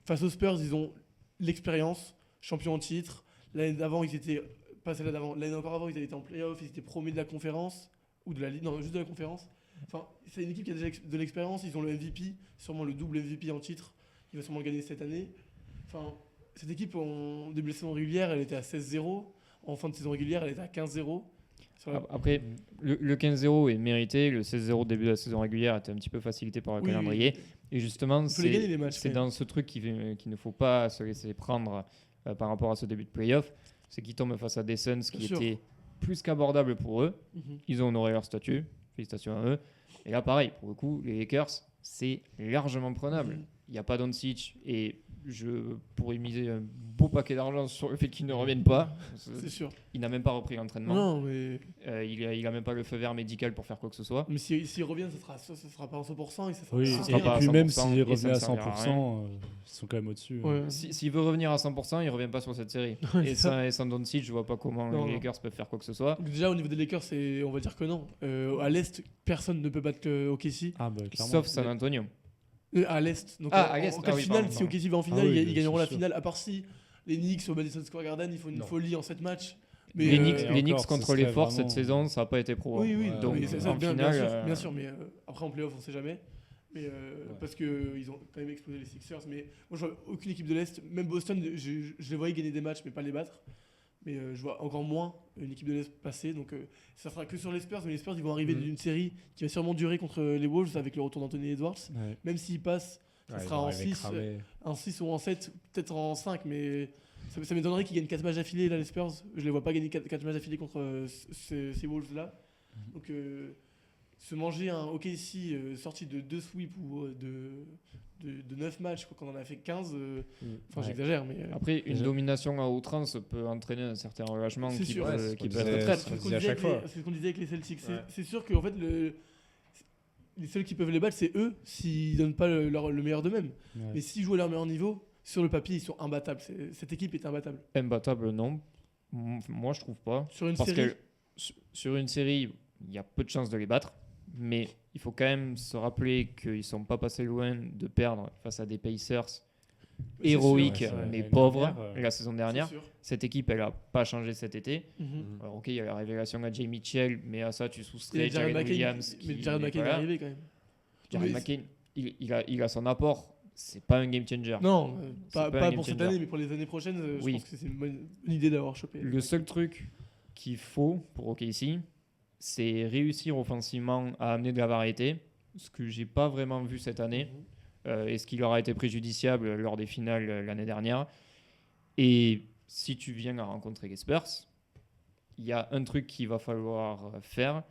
Face aux Spurs, ils ont l'expérience, champion en titre. L'année d'avant, ils étaient pas celle d'avant. L'année encore avant, ils avaient été en playoff, ils étaient premiers de la conférence ou de la ligue, non juste de la conférence. Enfin, c'est une équipe qui a déjà de l'expérience. Ils ont le MVP, sûrement le double MVP en titre. Il va sûrement le gagner cette année. Enfin, cette équipe en début de saison régulière, elle était à 16-0. En fin de saison régulière, elle était à 15-0. Après, le 15-0 est mérité, le 16-0 début de la saison régulière était un petit peu facilité par le calendrier. Et justement, c'est dans ce truc qu'il ne faut pas se laisser prendre par rapport à ce début de playoff, c'est qu'ils tombent face à des Suns qui étaient plus qu'abordables pour eux. Ils ont honoré leur statut, félicitations à eux. Et là, pareil, pour le coup, les Lakers, c'est largement prenable. Il n'y a pas Doncic et je pourrais miser un beau paquet d'argent sur le fait qu'ils ne reviennent pas. C'est sûr. Il n'a même pas repris l'entraînement. Non, mais... il a même pas le feu vert médical pour faire quoi que ce soit. Mais s'il revient, ça sera pas en 100% et ça sera et puis même s'il revient à 100%, ils sont quand même au-dessus. Ouais. S'il veut revenir à 100%, il revient pas sur cette série. Et sans Doncic, je vois pas comment les Lakers peuvent faire quoi que ce soit. Donc déjà au niveau des Lakers, on va dire que non. À l'Est, personne ne peut battre OKC. Sauf San Antonio. À l'Est. Donc à l'Est. En cas de finale, si OKC va en finale, ils gagneront la finale. À part si les Knicks au Madison Square Garden, ils font une folie en 7 matchs. Mais les Knicks contre les Force cette saison, ça n'a pas été pro. Oui, donc en finale, bien sûr, mais après en playoff, on ne sait jamais. Mais parce qu'ils ont quand même explosé les Sixers. Mais moi, je vois aucune équipe de l'Est, même Boston, je les voyais gagner des matchs, mais pas les battre. Mais je vois encore moins une équipe de l'Est passer. Donc ça sera que sur les Spurs. Mais les Spurs, ils vont arriver d'une série qui va sûrement durer contre les Wolves avec le retour d'Anthony Edwards. Ouais. Même s'ils passent, ça sera en 6 ou en 7, peut-être en 5. Mais ça m'étonnerait qu'ils gagnent 4 matchs d'affilée, là, les Spurs. Je les vois pas gagner 4 matchs d'affilée contre ces Wolves-là. Donc se manger un OKC sorti de 2 sweeps ou de 9 matchs, quand on en a fait 15, j'exagère. Mais après, une domination à outrance peut entraîner un certain relâchement qui peut être traître. C'est ce qu'on disait avec les Celtics. C'est sûr qu'en fait, les seuls qui peuvent les battre, c'est eux, s'ils donnent pas le meilleur d'eux-mêmes. Ouais. Mais s'ils jouent à leur meilleur niveau, sur le papier, ils sont imbattables. Cette équipe est imbattable. Imbattable, non. Moi, je trouve pas. Sur une série, il y a peu de chances de les battre. Mais il faut quand même se rappeler qu'ils ne sont pas passés loin de perdre face à des Pacers héroïque, sûr, ouais, mais l'année pauvre dernière, la saison dernière. C'est sûr. Cette équipe, elle n'a pas changé cet été. Mhm. Alors, ok, il y a la révélation à Jay Mitchell, mais à ça, tu Il y soustrais a Jared Jaren McCain, Williams. mais Jared McCain est voilà. arrivé quand même. Jared Mais- McCain, il a son apport. C'est pas un game changer. Non, C'est pas un pas game pour cette changer. année, mais pour les années prochaines, je Oui. pense que c'est une bonne idée d'avoir chopé. Le seul truc qu'il faut pour OKC, c'est réussir offensivement à amener de la variété, ce que j'ai pas vraiment vu cette année, et ce qui leur a été préjudiciable lors des finales l'année dernière. Et si tu viens à rencontrer les Spurs, il y a un truc qu'il va falloir faire,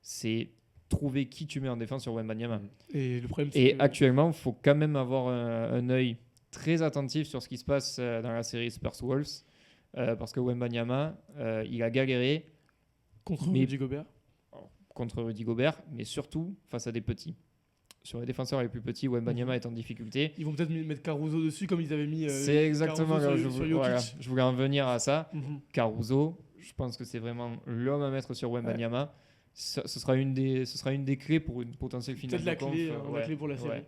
c'est trouver qui tu mets en défense sur Wembanyama. Et le problème, c'est Et que- actuellement, il faut quand même avoir un œil très attentif sur ce qui se passe dans la série Spurs-Wolves, parce que Wembanyama, il a galéré contre mais- Rudy Gobert. contre Rudy Gobert, mais surtout face à des petits. Sur les défenseurs les plus petits, Wembanyama est en difficulté. Ils vont peut-être mettre Caruso dessus comme ils avaient mis. C'est exactement Caruso là où sur je, Jokic. voilà, je voulais en venir à ça. Mhm. Caruso, je pense que c'est vraiment l'homme à mettre sur Wembanyama. Ce sera une des clés pour une potentielle finale Peut-être la de conf. clé, Ouais, la clé pour la série. ouais.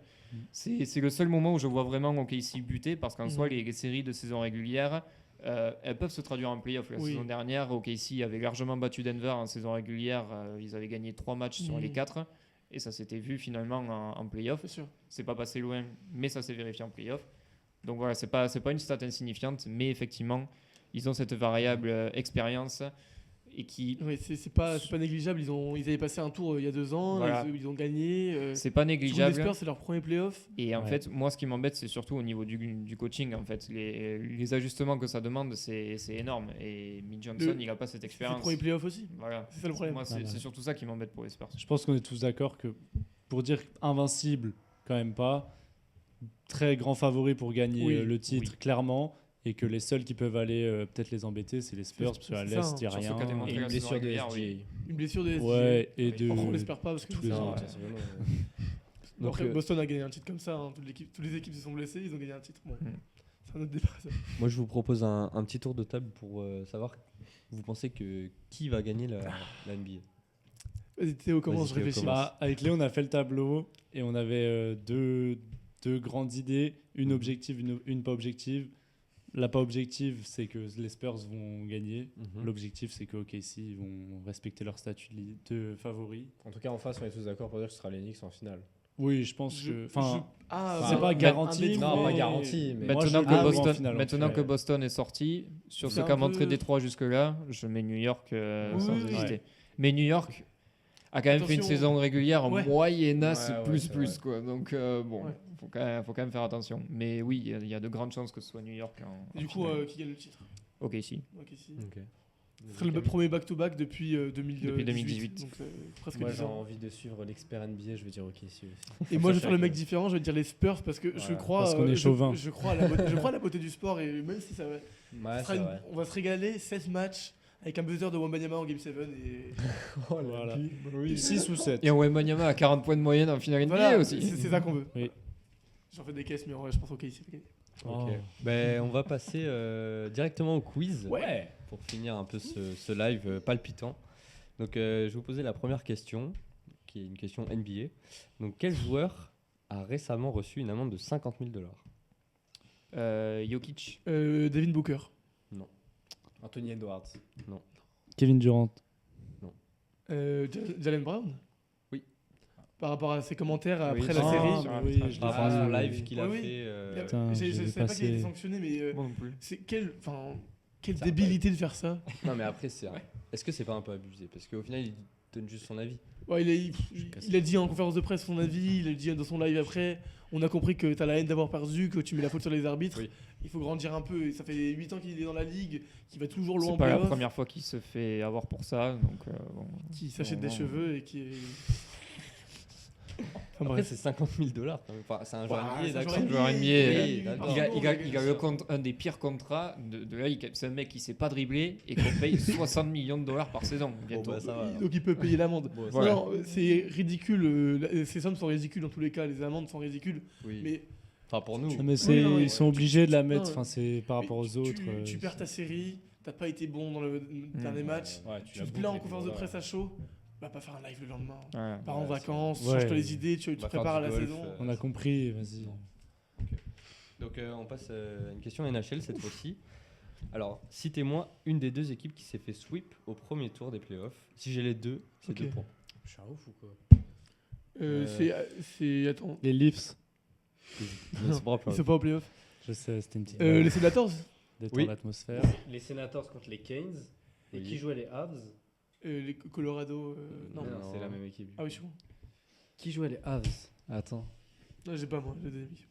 C'est le seul moment où je vois vraiment OKC buter, parce qu'en Mhm. soi, les séries de saison régulière, elles peuvent se traduire en playoff. La Oui. saison dernière, OKC avait largement battu Denver en saison régulière. Ils avaient gagné 3 matchs sur Mhm. les 4. Et ça s'était vu finalement en playoff. C'est sûr. C'est pas passé loin, mais ça s'est vérifié en playoff. Donc voilà, c'est pas une stat insignifiante, mais effectivement, ils ont cette variable expérience et qui. Oui, c'est pas négligeable. Ils avaient passé un tour il y a 2 ans. Voilà. Ils ont gagné. C'est pas Les négligeable. Spurs, c'est leur premier playoff. Et en Ouais. fait, moi, ce qui m'embête, c'est surtout au niveau du coaching. En fait, les ajustements que ça demande, c'est énorme. Et Mitch Johnson, il a pas cette C'est le expérience. premier playoff aussi. Voilà. C'est ça le problème. Moi, Voilà. c'est surtout ça qui m'embête pour les Spurs. Je pense qu'on est tous d'accord que pour dire invincible, quand même pas, très grand favori pour gagner Oui, le titre, oui. clairement, et que les seuls qui peuvent aller peut-être les embêter, c'est les Spurs, parce qu'à c'est l'Est, ça, il n'y a sur ce rien. qu'a démontré Et la une saison blessure de régulière, SGA. oui. Une blessure de SGA. Ouais, et Oui. de. On l'espère pas parce que tous les ça- ans, c'est vraiment, Donc, Après, Boston a gagné un titre comme ça. Toutes les équipes se sont blessées, ils ont gagné un titre. Bon, c'est un autre débat. Ça. Moi, je vous propose un petit tour de table pour savoir, vous pensez que qui va gagner la NBA? Vas-y, Théo, comment Vas-y, je Théo, réfléchis commence. Bah, avec Léo, on a fait le tableau et on avait deux grandes idées, une objective, une pas objective. La pas objective, c'est que les Spurs vont gagner. Mhm. L'objectif, c'est que OKC vont respecter leur statut de favori. En tout cas, en face, on est tous d'accord pour dire que ce sera les Knicks en finale. Oui, je pense que. Enfin, Ah, c'est bah, pas un garanti. des Non, trois, pas mais- garanti, mais Moi, je Maintenant, le que, vois en Boston, finale, en maintenant fait. que Boston est sorti, sur C'est ce un qu'a montré peu- Détroit jusque-là, je mets New York Oui, sans oui, hésiter. ouais. Mais New York a quand même fait une Attention. saison régulière Ouais. moyennasse, Ouais, ouais, plus, c'est plus. vrai. Quoi. Donc, bon, Ouais. faut quand même faire attention. Mais oui, il y a de grandes chances que ce soit New York en Du coup, finale. qui gagne le titre? Ok, si. Ok, si. Ok. Ce serait le premier back-to-back depuis 2018. Donc, presque moi 10 j'ai ans. envie de suivre l'expert NBA, je vais dire OKC aussi. Et moi, je vais Ça faire le fait mec que- différent, je vais dire les Spurs parce que je Voilà. crois. Parce qu'on est chauvin. Je crois à la beauté du sport et même si ça va. Ouais, ça sera c'est vrai. on va se régaler 16 matchs avec un buzzer de Wembanyama en Game 7 et. Voilà. 6 ou 7. Et Wembanyama a 40 points de moyenne en finale NBA Voilà, aussi. c'est ça qu'on veut. Oui. J'en fais des caisses, mais en vrai, je pense qu'OKC va gagner. Ok. Ben, on va passer directement au quiz. Ouais. Pour finir un peu ce live palpitant. Donc, je vais vous poser la première question, qui est une question NBA. Donc, quel joueur a récemment reçu une amende de 50 000 $? Jokic. Devin Booker. Anthony Edwards. Kevin Durant. Jalen Brown. Oui. Par rapport à ses commentaires Oui, après sur- la série. sur bah un oui, arbitrage. je Par l'ai rapport à son vu. live qu'il a Oui, oui. fait. Putain, Je j'ai savais vu pas qu'il a été passer. sanctionné, mais Moi non plus. c'est quelle Ça débilité de faire ça. Non, mais après, est-ce que c'est pas un peu abusé? Parce qu'au final, il donne juste son avis. Ouais, il a dit en conférence de presse son avis, il a dit dans son live après. On a compris que t'as la haine d'avoir perdu, que tu mets la faute sur les arbitres. Oui. Il faut grandir un peu. Et ça fait 8 ans qu'il est dans la ligue, qu'il va toujours loin C'est en pas la playoff, première fois qu'il se fait avoir pour ça. Donc, bon. qui s'achète des Bon, cheveux et qui est. Enfin, Après, bref. c'est 50 000 $. Quand même. Enfin, c'est un joueur Ouais, NBA, c'est un d'accord. joueur Joueur NBA, Oui, il d'accord. a le compte, un des pires contrats de la ligue. C'est un mec qui sait pas dribbler et qu'on paye 60 millions de dollars par saison bientôt. bah, ça va. Donc il peut payer l'amende. Bon, ça Voilà. Non, c'est ridicule. Ces sommes sont ridicules dans tous les cas. Les amendes sont ridicules. Oui. Mais Enfin, pour nous. Non, mais Oui, non, ils sont obligés de la mettre. non, Enfin, c'est par rapport aux tu- autres. Tu perds ta série, t'as pas été bon dans le dernier match. Ouais, Tu te plains en conférence de presse à chaud, bah pas faire un live le lendemain. Ouais. Pars en Ouais, vacances, Ouais. change-toi les idées, tu va prépares faire la du golf, saison. On a compris, vas-y. Donc on passe à une question NHL cette fois-ci. Alors, citez-moi une des deux équipes qui s'est fait sweep au premier tour des playoffs. Si j'ai les deux, c'est Ok. 2 points. Je suis un ouf ou quoi? C'est. Attends. Les Leafs, Mais c'est pas Ils sont pas au playoff. je sais, c'était une petite Les Senators détente Oui. l'atmosphère. Les Senators contre les Canes. Et Oui. qui jouait les Avs? Les Colorado. Non. Non, c'est la même équipe. Ah oui, je suis bon. Qui jouait les Avs? Attends. Non, j'ai pas moi, j'ai des amis.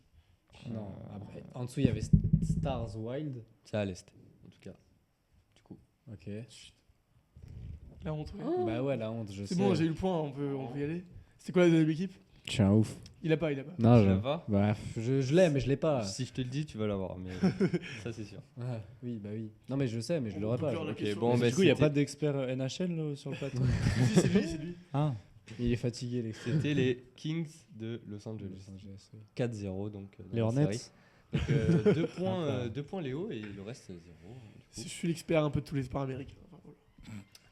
Non, après, en dessous il y avait Stars Wild. C'est à l'est, en tout cas. Du coup. Ok. La honte. ouais. Bah ouais, la honte, je sais. C'est bon, j'ai eu le point, on peut y aller. C'était quoi la deuxième équipe? Je suis un ouf. Il a pas. Non, Tu l'as pas Bref, je l'ai, mais je l'ai pas. Si je te le dis, tu vas l'avoir, mais ça c'est sûr. Ah, oui, bah oui. Non, mais je sais, mais je l'aurais pas. Genre la Ok, question. bon, Du coup, il n'y a c'était- pas d'expert NHL là, sur le plateau. Si, c'est lui. Ah, Il est fatigué, les C'était les Kings de Los Angeles. 4-0, donc dans les la Hornets. série. Donc 2 points, Enfin. 2 points Léo et le reste 0. Je suis l'expert un peu de tous les sports américains. Enfin, voilà.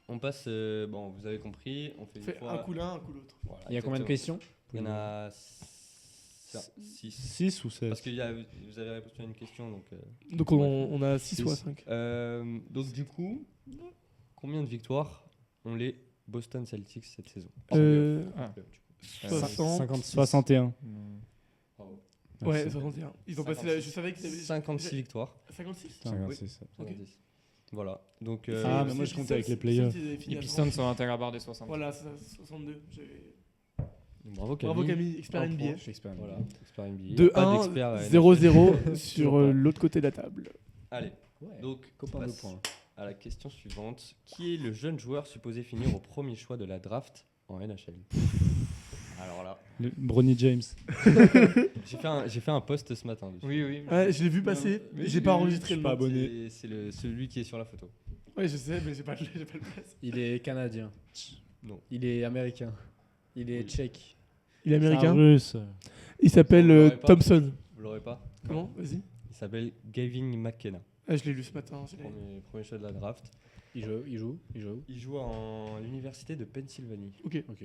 On passe, bon, vous avez compris, on fait une Fait fois. un coup l'un, un coup l'autre. Voilà, Il y a combien de exactement. questions? Il y en a 6. 6 ou 16. Parce que vous avez répondu à une question, donc. Donc on a 6 ou Six. 5. Donc du coup, combien de victoires ont les Boston Celtics cette saison? Ah. 60. 61. Bravo. Ouais, c'est- 61. Ils ont passé la... Je savais que c'était... 56 victoires. 56 56. Ok. 56. Voilà. Donc Ah, mais moi, je comptais avec les playoffs. Les Pistons sont à la barre des 60. Voilà, c'est ça, 62. bravo Camille. Bravo Camille, expert Un NBA. point, je suis expert. Voilà, expert NBA. 2 Pas 1 d'expert, 0-0 sur Toujours pas. l'autre côté de la table. Allez, Ouais. donc Copain on de passe points. à la question suivante. Qui est le jeune joueur supposé finir au premier choix de la draft en NHL? Alors là, Bronny James. j'ai fait un post ce matin dessus. Oui. Ouais, je l'ai vu passer, Mais j'ai j'ai pas vu, enregistré je le suis pas nom. abonné. C'est celui qui est sur la photo. Ouais, je sais, mais j'ai pas le place. Il est canadien. Non. Il est américain. Il est Oui. tchèque. Il est C'est un américain. russe. Il s'appelle Vous l'aurez pas. Thompson. Vous l'aurez pas? Comment? Vas-y. Il s'appelle Gavin McKenna. Ah, je l'ai lu ce matin. Premier choix de la draft. Il joue. Il joue à l'université de Pennsylvanie. Ok. Ok.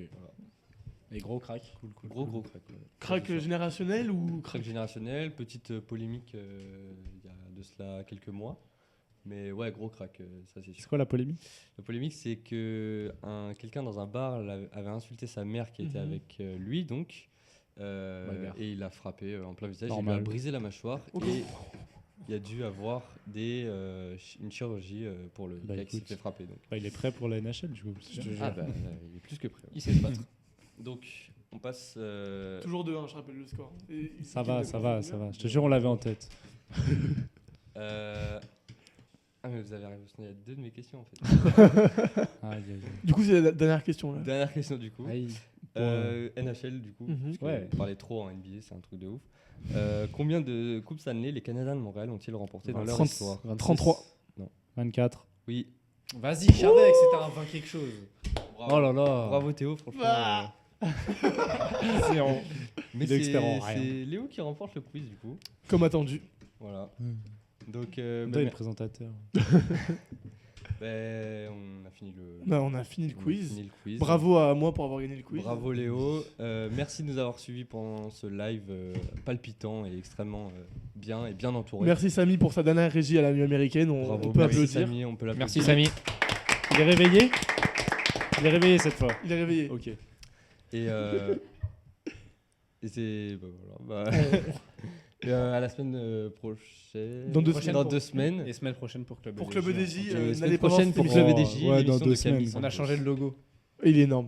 Et gros crack. Gros crack. ouais. Crack générationnel ou Crack générationnel, petite polémique il y a de cela quelques mois. Mais ouais, gros crack, ça c'est sûr. C'est quoi la polémique? La polémique, c'est que quelqu'un dans un bar avait insulté sa mère qui était Mhm. avec lui, donc. Bagarre. Et il l'a frappé en plein visage. Il Normal. lui a brisé la mâchoire. Ok. Et il a dû avoir une chirurgie pour le Bah, gars qui s'est écoute. fait frapper. Donc. Bah, il est prêt pour la NHL du coup. Je te jure. Ah bah, il est plus que prêt. Il sait se battre. Donc, on passe. toujours 2-1, je rappelle le score. Ça va. Je te jure, on l'avait en tête. Ah, mais vous avez répondu à 2 de mes questions en fait. Aïe, aïe, aïe. Du coup, c'est la dernière question là. Dernière question du coup. Aïe. NHL du coup. Mhm. Parce que Ouais. on parlait trop en NBA, c'est un truc de ouf. Combien de Coupes Stanley les Canadiens de Montréal ont-ils remporté dans leur 30. histoire? 33. 24. Oui. Vas-y, je savais que c'était un 20 quelque chose. Bravo. Oh là là. Bravo Théo, franchement. Ah. Mais Il est expert en rien. c'est Léo qui remporte le quiz du coup. Comme attendu. Voilà. Mm. Donc, Toi, bah, il est présentateur. on a fini le. Bah, on a fini le on a quiz. fini le quiz. Bravo à moi pour avoir gagné le quiz. Bravo Léo. Merci de nous avoir suivis pendant ce live palpitant et extrêmement bien et bien entouré. Merci Samy pour sa dernière régie à la nuit américaine. Bravo. On peut Merci, applaudir. Samy, on peut l'applaudir. Merci Samy. Il est réveillé? Il est réveillé cette fois. Il est réveillé. Ok. Et c'est. Bah, voilà, et, à la semaine prochaine. Dans 2 Prochaine semaines. Dans pour- 2 semaine. Et semaine prochaine pour Club Pour EDJ, Club hein. EDJ, La n'allez semaine pas voir prochaine cette pour émission. Club EDJ. Ouais, l'émission dans de 2 Camille semaines. On a changé le logo. Il est énorme.